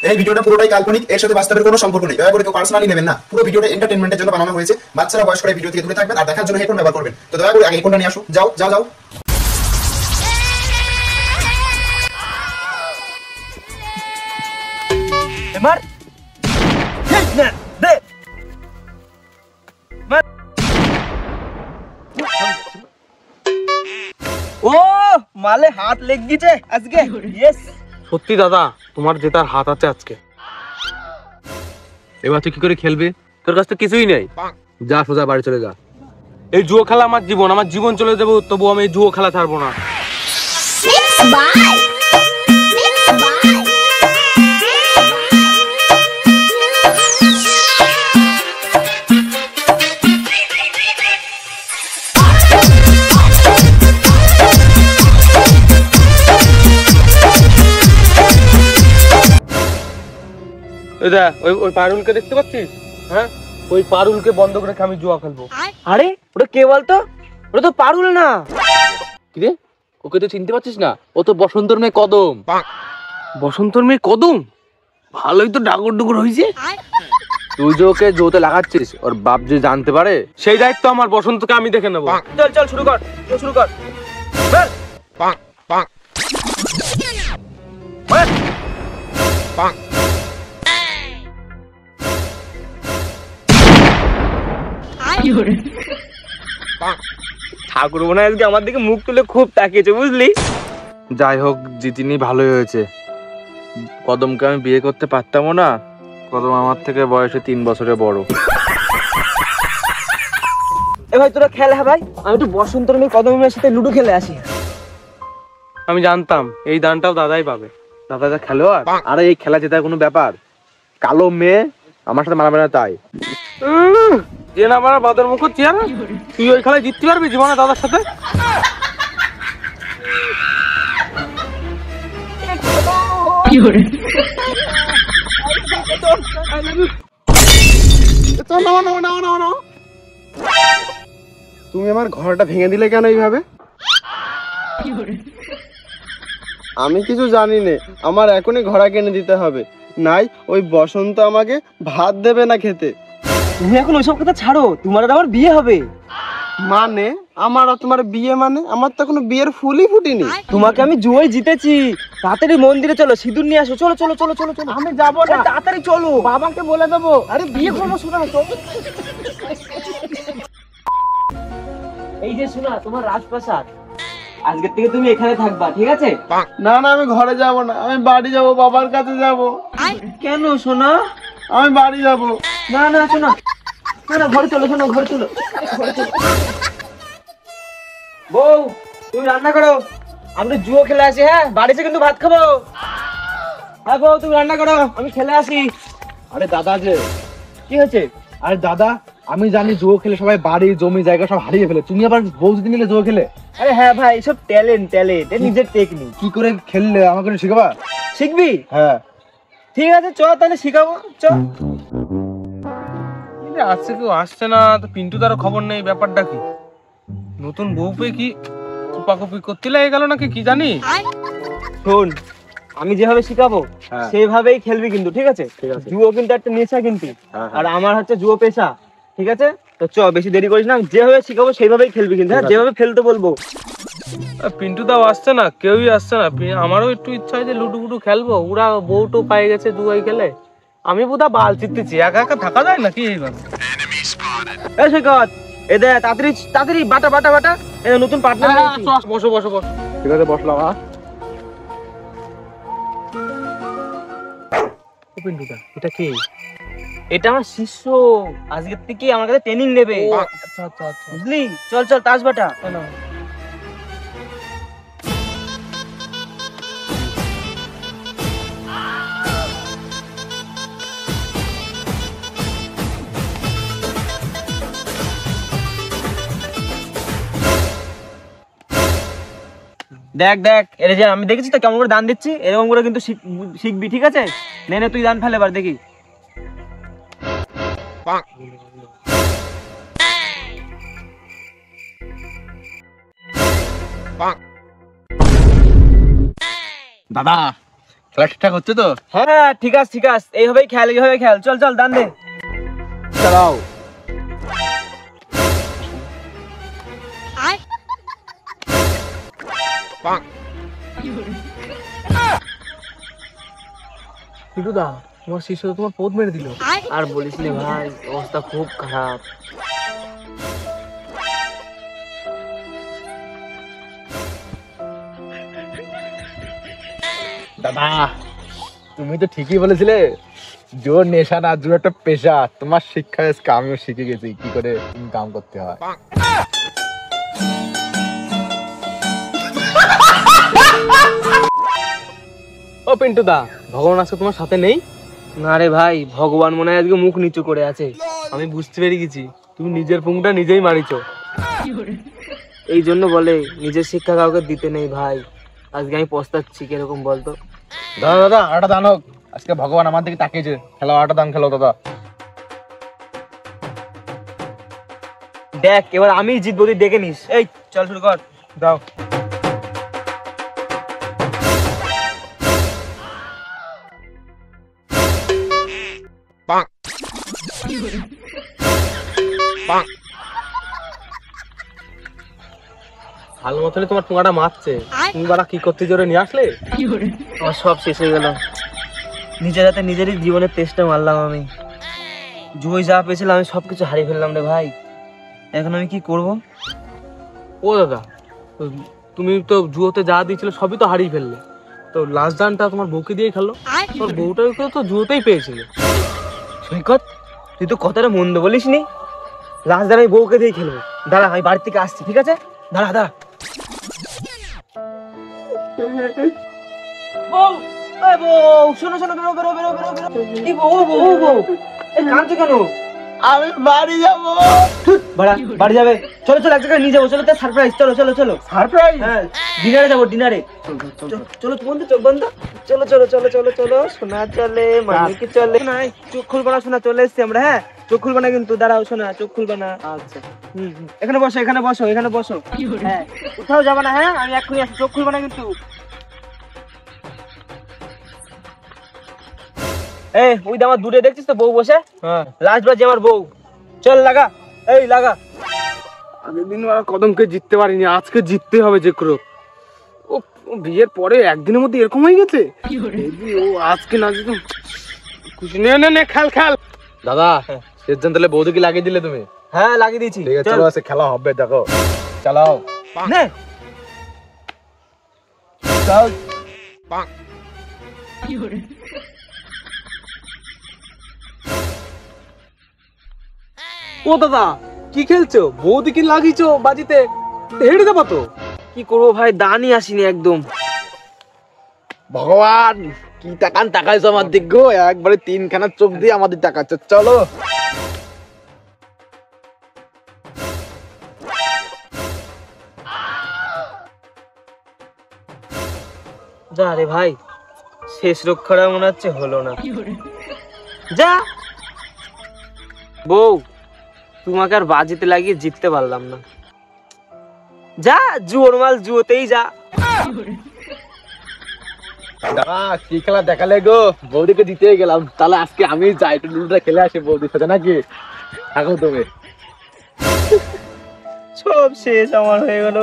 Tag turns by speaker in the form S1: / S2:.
S1: এই ভিডিওটা পুরোটাই কাল্পনিক, এর সাথে বাস্তবের কোনো সম্পর্ক নেই। দয়া করে কেউ পার্সোনালি নেবেন না। পুরো ভিডিওটা এন্টারটেইনমেন্টের জন্য বানানো হয়েছে। বাচ্চারা বয়স্করা ভিডিও থেকে দূরে থাকবেন আর দেখার জন্য হেডফোন ব্যবহার করবেন। তো দয়া করে আগে হেডফোনটা নিয়ে আসো। যাও যাও যাও।
S2: এবার দে ও মালে হাত লেগ গিয়েছে আজকে। ইয়েস
S3: সত্যি দাদা, তোমার জেতার হাত আছে আজকে। এবার তুই কি করে খেলবি? তোর কাছে তো কিছুই নেই। যা সোজা বাড়ি চলে যা। এই জুয়ো খেলা আমার জীবন চলে যাবো, তবু আমি এই জুয়ো খেলা ছাড়বো না। ওই পারুলকে দেখতে পাচ্ছিস? হ্যাঁ, ওই পারুলকে বন্ধ করে আমি জুয়া খেলবো।
S2: আরে ওটা কে বলতো? ওটা তো পারুল না।
S3: কিরে, ওকে তো চিনতে পারছিস না? ও তো বসন্তর মেয়ে কদম। বসন্তর মেয়ে কদম? ভালোই তো ডাগর ডুগর হয়েছে। তুই যে ওকে জোতে লাগাচ্ছিস, ওর বাপ যে জানতে পারে, সেই দায়িত্ব আমার। বসন্তকে আমি দেখে নেবো।
S2: চল চল শুরু কর, শুরু কর। ঠাকুর মনে হয় আজকে আমার দিকে মুখ তুলে খুব তাকিয়েছে, বুঝলি?
S3: যাই হোক, জিতিনি ভালোই হয়েছে। কদমকে আমি বিয়ে করতে পারতামও না। কদম আমার থেকে বয়সে 3 বছরের বড়।
S2: এ ভাই তোরা খেল। হ্যাঁ ভাই, আমি একটু বসন্তর মেয়ে কদমের সাথে লুডো খেলে আসি।
S3: আমি জানতাম এই দানটাও দাদাই পাবে। দাদা যা খেলোয়াড়, আর এই খেলা জেতার কোনো ব্যাপার। কালো মেয়ে আমার সাথে মারাবে না তাই। যে না মারা বাদর মুখ চেয়ার, তুই ওই খেলায় জিততে পারবি জীবনে দাদার সাথে?
S4: তুমি আমার ঘরটা ভেঙে দিলে কেন এইভাবে? আমি কিছু জানি না। আমার এখনই ঘোড়া কিনে দিতে হবে, নাই ওই বসন্ত আমাকে ভাত দেবে না খেতে।
S2: তুমি এখন ওইসব কথা ছাড়ো, তোমার আর আমার বিয়ে হবে।
S4: মানে আমার আর তোমার বিয়ে? মানে আমার তো এখনো বিয়ের ফুলই ফুটিনি।
S2: তোমাকে আমি জুয়োয় জিতেছি। তাড়াতাড়ি মন্দিরে চলো, সিঁদুর নিয়ে আসো। চলো চলো চলো চলো চলো।
S4: আমি যাবো না,
S2: তাড়াতাড়ি চলো,
S4: বাবাকে বলে দেবো।
S2: আরে বিয়ে করবো শোনা। এই যে শোনা, তোমার রাজপ্রাসাদ, আজকের থেকে তুমি এখানে থাকবা, ঠিক আছে?
S4: না না, আমি ঘরে যাব না, আমি বাড়ি যাব, বাবার কাছে যাব।
S2: কেন শোনা?
S4: আমি বাড়ি যাব।
S2: না না শোনা, না না ঘরে চলো, শোনো ঘরে চলো। বউ তুমি রান্না করো, আমি জুয়ো খেলে আসি। হ্যাঁ, বাড়িতে কিন্তু ভাত খাবো। হ্যাঁ বউ তুমি রান্না করো, আমি খেলে আসি।
S3: আরে দাদা যে,
S2: কি হয়েছে?
S3: আরে দাদা, আমি জানি জুয়ো খেলে সবাই বাড়ি জমি জায়গা সব হারিয়ে ফেলে। তুমি আবার বউ যদি মিলে জুয়ো খেলে?
S2: আরে হ্যাঁ ভাই, এসব ট্যালেন্ট, নিজের টেকনিক।
S3: কি করে খেললে আমাকে একটু শেখাবা?
S2: শিখবি?
S3: হ্যাঁ
S2: ঠিক আছে, চ তাহলে শিখাবো। চ।
S3: আজকে কেউ আসছে না তো, পিন্টু তারও খবর নেই। ব্যাপারটা কি? নতুন বউ পেয়ে কি কুপাকুপি করতে লেগে গেল নাকি কি জানি।
S2: শোন, আমি যেভাবে শিখাবো সেইভাবেই খেলবি কিন্তু, ঠিক আছে?
S3: ঠিক আছে।
S2: জুয়ো কিন্তু একটা নেশা কিন্তু, আর আমার হচ্ছে জুয়ো পেশা, ঠিক আছে? তো চ, বেশি দেরি করিস না, যেভাবে শিখাবো সেইভাবেই খেলবি কিন্তু। হ্যাঁ, যেভাবে ফেলতে বলবো।
S3: পিন্টু দাও আসছে না, কেউই আসছে না। আমারও একটু ইচ্ছা হয় যে লুডু ফুডু খেলবো। ওরা বউটো পাই গেছে জুয়াই খেলে, আমি বোধা বাল চিত্তেছি। একা একা থাকা যায় নাকি?
S2: এই সৈকত, এ দে তাড়াতাড়ি তাড়াতাড়ি বাটা বাটা বাটা, এই নতুন পার্টনার।
S3: বসো বসো বসো। ঠিক আছে, বসলাম। পিন্টুদা, এটা কি?
S2: এটা আমার শিষ্য, আজকের থেকে আমার কাছে ট্রেনিং নেবে।
S3: আচ্ছা আচ্ছা আচ্ছা।
S2: বুঝলি? চল চল তাস বাটা। দেখ দেখ, এটা যে আমি দেখেছি তো কেমন করে দান দিচ্ছি, এরকম করে কিন্তু শিখবি, ঠিক আছে? নে নে, তুই দান ফেলে এবার দেখি।
S4: দাদা
S3: খেলা ঠিকঠাক হচ্ছে তো?
S2: হ্যাঁ ঠিক আছে ঠিক আছে, এইভাবেই খেল। চল চল দান দে।
S3: চালাও।
S2: দা তোমার শিষ্য তো তোমার পোদ মেরে দিল। আর বলিস নি ভাই, অবস্থা খুব খারাপ।
S3: দাদা তুমি তো ঠিকই বলেছিলে, জোর নেশা না, জোর একটা পেশা। তোমার শিক্ষা আজকে আমিও শিখে গেছি কি করে ইনকাম করতে হয়।
S2: ও পিন্টু দা, ভগবান আজকে তোমার সাথে নেই? না রে ভাই, ভগবান মনে হয় আজকে মুখ নিচু করে আছে। আমি বুঝতে পেরে গেছি তুমি নিজের পুংটা নিজেই মারিছো। এই জন্য বলে নিজের শিক্ষা কাউকে দিতে নেই ভাই। আজকে আমি পস্তাচ্ছি, কিরকম বলতো?
S3: দাদা আটা দান হোক, আজকে ভগবান আমার দিকে তাকিয়েছে। খেলো আটা দান, খেলো দাদা।
S2: দেখ এবার আমি জিতবো, তুই দেখে নিস। এই চল শুরু কর, দাও।
S3: হাল মতলে তোমার টুকাটা মারছে, তুমি বাড়া কি করতে জোরে নিয়ে আসলে?
S2: আমার সব শেষ হয়ে গেল। নিজের হাতে নিজেরই জীবনের তেষ্টা মারলাম আমি। জুয়োয় যা পেয়েছিলাম আমি সবকিছু হারিয়ে ফেললাম রে ভাই। এখন আমি কি করব?
S3: ও দাদা, তুমি তো জুয়োতে যা দিয়েছিলে সবই তো হারিয়ে ফেললে, তো লাস্ট দানটা তোমার বউকে দিয়ে খেলো। তোর বউটাকে তো জুয়োতেই পেয়েছিলে।
S2: সৈকত, তুই তো কথাটা মন্দ বলিস নি। লাস্ট দিন আমি বউকে দিয়ে খেলবো। দাঁড়া, আমি বাড়ি থেকে আসছি, ঠিক আছে? দাঁড়া দাঁড়া। বউ, এই বউ, শোনো শোনো, বেরো বেরো বেরো বেরো বেরো। এই বউ, এই কাঁদছো কেন?
S4: আমি বাড়ি যাব।
S2: বাড়ি যাবে? চলো চলো, এক জায়গায় নিয়ে যাবো। চলো, তার সারপ্রাইজ। চলো চলো চলো।
S4: সারপ্রাইজ?
S2: হ্যাঁ, ডিনারে যাবো, ডিনারে। চলো বন্ধু, চোখ বন্ধ। চলো চলো চলো চলো চলো। শোনা চলে, মানে কি চলে না? চোখ খুলবা না, শোনা, চলে এসছি আমরা। হ্যাঁ, চোখ খুলবা না কিন্তু, দাঁড়াও শোনা, চোখ খুলবা না। আচ্ছা, এখানে বসো, এখানে বসো, এখানে বসো। হ্যাঁ, কোথাও যাবা না। হ্যাঁ, আমি এক্ষুনি আসছি, চোখ খুলবা না কিন্তু। এই ওই যে আমার দূরে দেখছিস তো বউ বসে?
S3: হ্যাঁ,
S2: লাস্ট বার যে আমার বউ। চল লাগা, এই লাগা।
S3: আগের দিন ওরা কদমকে জিততে পারিনি, আজকে জিততে হবে যে করে। ও বিয়ের পরে একদিনের মধ্যে এরকম হয়ে গেছে। ও আজকে না জিতো খুশি। নে খেল। দাদা শেষজন তাহলে বৌদিকে লাগিয়ে দিলে তুমি?
S2: হ্যাঁ, লাগিয়ে দিয়েছি।
S3: ঠিক আছে, চলো আজকে খেলা হবে, দেখো। চালাও।
S2: নে চল।
S3: ও দাদা কি খেলছো? বৌদিকে লাগিয়েছো বাজিতে, হেরে দেবো তো।
S2: কি করবো ভাই, দানই আসিনি একদম।
S3: ভগবান কি তাকাইছো আমার দিক গো, একবারে তিনখানা চোখ দিয়ে আমাদের তাকাচ্ছ। চলো
S2: যা রে ভাই, শেষ রক্ষাটা মনে হচ্ছে হলো না। যা বউ, তোমাকে আর বাজিতে লাগিয়ে জিততে পারলাম না। যা, জুয়োর মাল জুয়োতেই যা।
S3: দাদা কি খেলা দেখালে গো, বৌদিকে জিতে গেলাম। তাহলে আজকে আমি যাই, একটু লুডোটা খেলে আসি বৌদির সাথে, নাকি? থাকো তুমি।
S2: সব শেষ আমার হয়ে গেল।